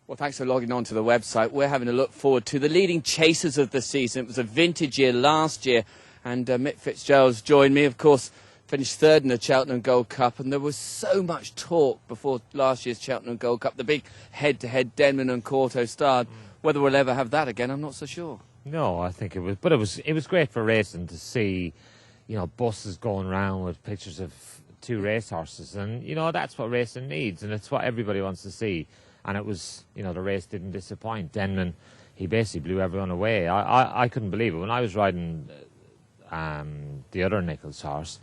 Well, thanks for logging on to the website. We're having a look forward to the leading chasers of the season. It was a vintage year last year, and Mick Fitzgerald's joined me, of course, finished third in the Cheltenham Gold Cup, and there was so much talk before last year's Cheltenham Gold Cup, the big head-to-head Denman and Courto Star. Whether we'll ever have that again, I'm not so sure. No, I think it was, but it was great for racing to see, you know, buses going around with pictures of two racehorses, and you know that's what racing needs, and it's what everybody wants to see. And it was, you know, the race didn't disappoint. Denman, he basically blew everyone away. I couldn't believe it when I was riding the other Nichols horse.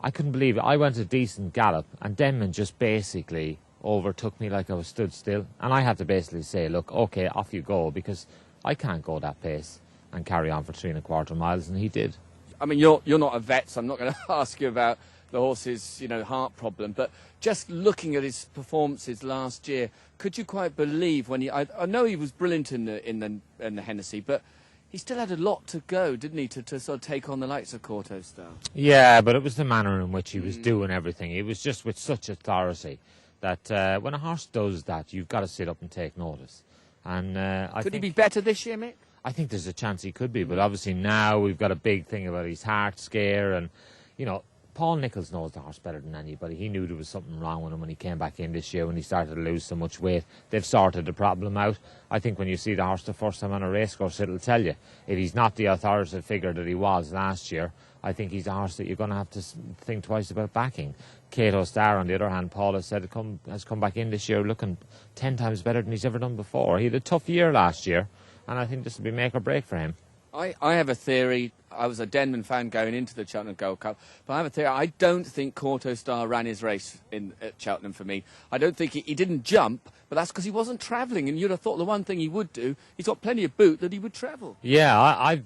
I couldn't believe it. I went a decent gallop, and Denman just basically overtook me like I was stood still, and I had to basically say, look, okay, off you go, because I can't go that pace and carry on for 3¼ miles, and he did. I mean, you're not a vet, so I'm not going to ask you about the horse's, you know, heart problem, but just looking at his performances last year, could you quite believe when I know he was brilliant in the Hennessy, but he still had a lot to go, didn't he, to sort of take on the likes of Courto Star? Yeah, but it was the manner in which he was doing everything. He was just with such authority that when a horse does that, you've got to sit up and take notice. And could he be better this year, Mick? I think there's a chance he could be, but obviously now we've got a big thing about his heart scare, and you know, Paul Nicholls knows the horse better than anybody. He knew there was something wrong with him when he came back in this year, when he started to lose so much weight. They've sorted the problem out. I think when you see the horse the first time on a racecourse, it'll tell you. If he's not the authoritative figure that he was last year, I think he's a horse that you're going to have to think twice about backing. Courto Star, on the other hand, Paul has said, has come back in this year looking 10 times better than he's ever done before. He had a tough year last year, and I think this will be make or break for him. I have a theory. I was a Denman fan going into the Cheltenham Gold Cup, but I have a theory. I don't think Courto Star ran his race at Cheltenham for me. I don't think he didn't jump, but that's because he wasn't travelling, and you'd have thought the one thing he would do, he's got plenty of boot, that he would travel. Yeah,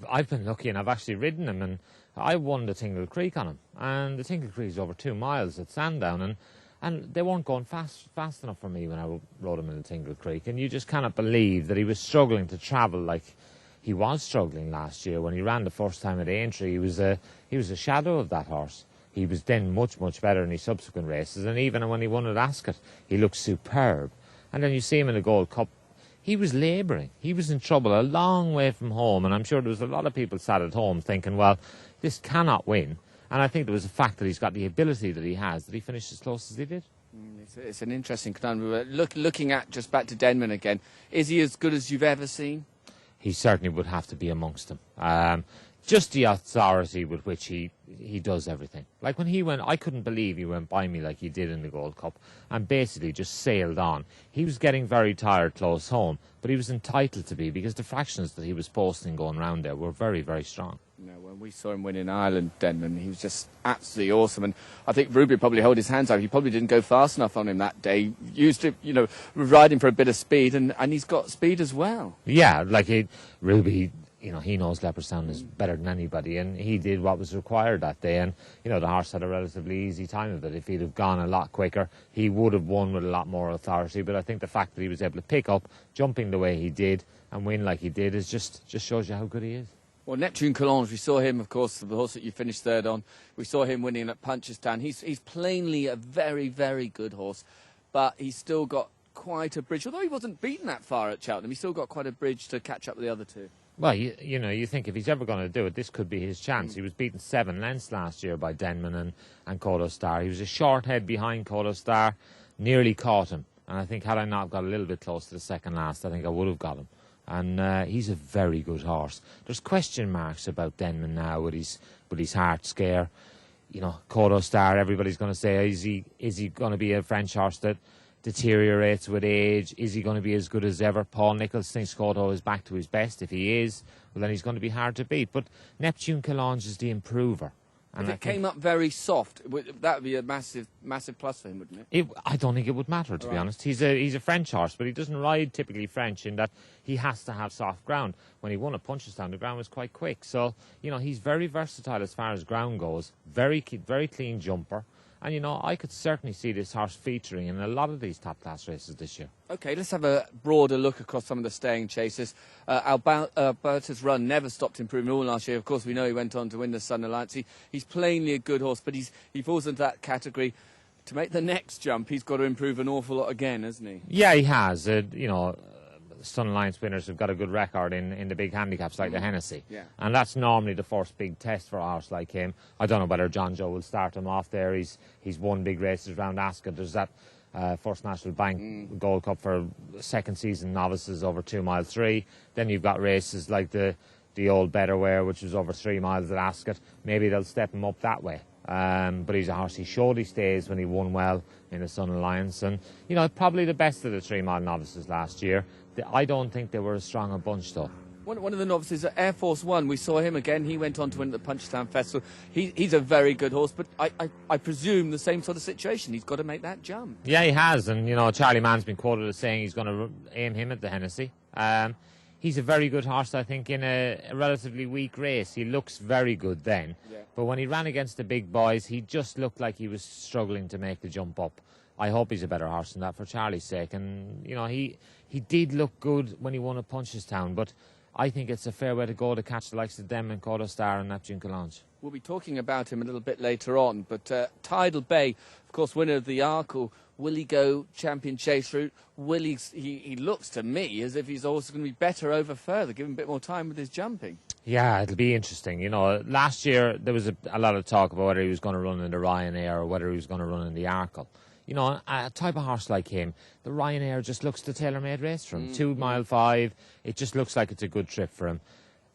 I've been lucky, and I've actually ridden him, and I won the Tingle Creek on him, and the Tingle Creek is over 2 miles at Sandown, and they weren't going fast enough for me when I rode him in the Tingle Creek, and you just cannot believe that he was struggling to travel like he was struggling last year. When he ran the first time at Aintree, he was a shadow of that horse. He was then much better in his subsequent races, and even when he won at Ascot, he looked superb. And then you see him in the Gold Cup, he was labouring. He was in trouble a long way from home, and I'm sure there was a lot of people sat at home thinking, well, this cannot win. And I think there was a fact that he's got the ability that he has, that he finished as close as he did. It's an interesting conundrum. Looking at, just back to Denman again, is he as good as you've ever seen? He certainly would have to be amongst them. Just the authority with which he does everything. Like when he went, I couldn't believe he went by me like he did in the Gold Cup and basically just sailed on. He was getting very tired close home, but he was entitled to be, because the fractions that he was posting going round there were very strong. You know, when we saw him win in Ireland, Denman, he was just absolutely awesome. And I think Ruby probably held his hands out. He probably didn't go fast enough on him that day. Used to, you know, riding for a bit of speed, and he's got speed as well. Yeah, like Ruby, you know, he knows Leopardstown is better than anybody, and he did what was required that day. And, you know, the horse had a relatively easy time of it. If he'd have gone a lot quicker, he would have won with a lot more authority. But I think the fact that he was able to pick up, jumping the way he did, and win like he did, is just shows you how good he is. Well, Neptune Collonges, we saw him, of course, the horse that you finished third on. We saw him winning at Punchestown. He's plainly a very good horse, but he's still got quite a bridge. Although he wasn't beaten that far at Cheltenham, he's still got quite a bridge to catch up with the other two. Well, you know, you think if he's ever going to do it, this could be his chance. He was beaten 7 lengths last year by Denman and Courto Star. He was a short head behind Courto Star, nearly caught him. And I think had I not got a little bit close to the second last, I think I would have got him. And he's a very good horse. There's question marks about Denman now with his heart scare. You know, Courto Star, everybody's going to say, is he going to be a French horse that deteriorates with age? Is he going to be as good as ever? Paul Nicholls thinks Courto is back to his best. If he is, well, then he's going to be hard to beat. But Neptune Collonges is the improver. If it came up very soft, that would be a massive plus for him, wouldn't it? I don't think it would matter, to be honest. He's a French horse, but he doesn't ride typically French in that he has to have soft ground. When he won at Punchestown, the ground was quite quick. So, you know, he's very versatile as far as ground goes. Very clean jumper. And, you know, I could certainly see this horse featuring in a lot of these top-class races this year. OK, let's have a broader look across some of the staying chasers. Alberta's Run never stopped improving all last year. Of course, we know he went on to win the Sun Alliance. He's plainly a good horse, but he falls into that category. To make the next jump, he's got to improve an awful lot again, hasn't he? Yeah, he has. You know, Sun Alliance winners who've got a good record in the big handicaps like the Hennessy. Yeah. And that's normally the first big test for a horse like him. I don't know whether John Joe will start him off there. He's won big races around Ascot. There's that First National Bank Gold Cup for second season novices over 2 mile 3. Then you've got races like the old Betterware, which was over 3 miles at Ascot. Maybe they'll step him up that way. But he's a horse. He showed he stays when he won well in the Sun Alliance. And, probably the best of the 3 mile novices last year. I don't think they were as strong a bunch, though. One of the novices at Air Force One, we saw him again. He went on to win at the Punchestown Festival. He's a very good horse, but I presume the same sort of situation. He's got to make that jump. Yeah, he has. And, Charlie Mann's been quoted as saying he's going to aim him at the Hennessy. He's a very good horse, I think, in a relatively weak race. He looks very good then. Yeah. But when he ran against the big boys, he just looked like he was struggling to make the jump up. I hope he's a better horse than that for Charlie's sake. And, he did look good when he won at Punchestown, but I think it's a fair way to go to catch the likes of them and Coda Star and Neptune Calange. We'll be talking about him a little bit later on, but Tidal Bay, of course, winner of the Arkle. Will he go champion chase route? He looks to me as if he's also going to be better over further, give him a bit more time with his jumping. Yeah, it'll be interesting. Last year there was a lot of talk about whether he was going to run in the Ryanair or whether he was going to run in the Arkle. A type of horse like him, the Ryanair just looks the tailor-made race for him. 2 mile 5, it just looks like it's a good trip for him.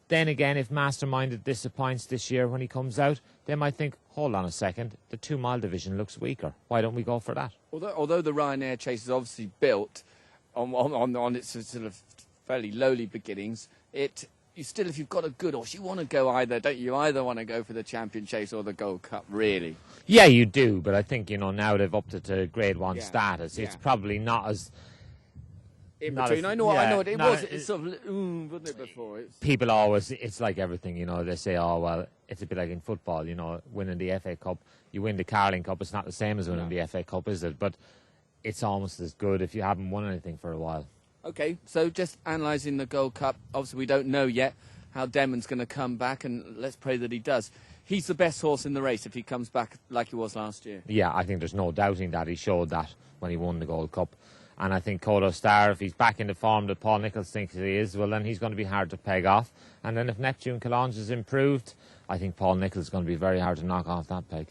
Then again, if Masterminded disappoints this year when he comes out, they might think, hold on a second, the 2 mile division looks weaker. Why don't we go for that? Although the Ryanair chase is obviously built on its sort of fairly lowly beginnings, if you've got a good horse, you want to go either, don't you? You either want to go for the champion chase or the Gold Cup, really. Yeah, you do, but I think, now they've upped it to Grade 1 status. It's probably not as... In between, I know it was. It's sort of, wasn't it before? People always, it's like everything, they say, oh, well, it's a bit like in football, winning the FA Cup. You win the Carling Cup, it's not the same as winning the FA Cup, is it? But it's almost as good if you haven't won anything for a while. OK, so just analysing the Gold Cup, obviously we don't know yet how Denman's going to come back, and let's pray that he does. He's the best horse in the race if he comes back like he was last year. Yeah, I think there's no doubting that. He showed that when he won the Gold Cup. And I think Coda Star, if he's back in the form that Paul Nicholls thinks he is, well, then he's going to be hard to peg off. And then if Neptune Calange is improved, I think Paul Nicholls is going to be very hard to knock off that peg.